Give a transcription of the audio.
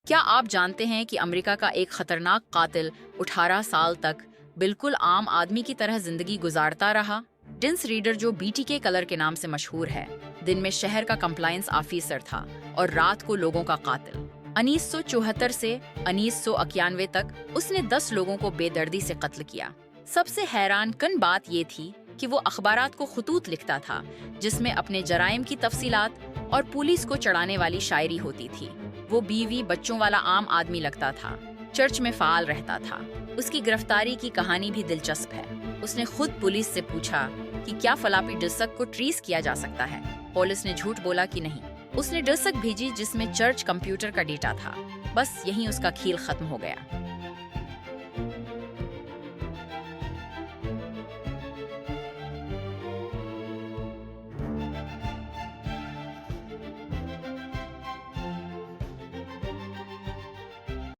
क्या आप जानते हैं कि अमेरिका का एक खतरनाक कातिल 18 साल तक बिल्कुल आम आदमी की तरह जिंदगी गुजारता रहा? डिंस रीडर, जो बीटीके कलर के नाम से मशहूर है, दिन में शहर का कंप्लायंस ऑफिसर था और रात को लोगों का कातिल। 1974 से 1991 तक उसने 10 लोगों को बेदर्दी से कत्ल किया। सबसे हैरान कन बात ये थी कि वो अखबारात को खुतूत लिखता था, जिसमें अपने जराइम की तफसीलात और पुलिस को चढ़ाने वाली शायरी होती थी। वो बीवी बच्चों वाला आम आदमी लगता था, चर्च में फाल रहता था। उसकी गिरफ्तारी की कहानी भी दिलचस्प है। उसने खुद पुलिस से पूछा कि क्या फ्लॉपी डिस्क को ट्रेस किया जा सकता है। पुलिस ने झूठ बोला कि नहीं। उसने डिस्क भेजी जिसमें चर्च कंप्यूटर का डेटा था। बस यहीं उसका खेल खत्म हो गया।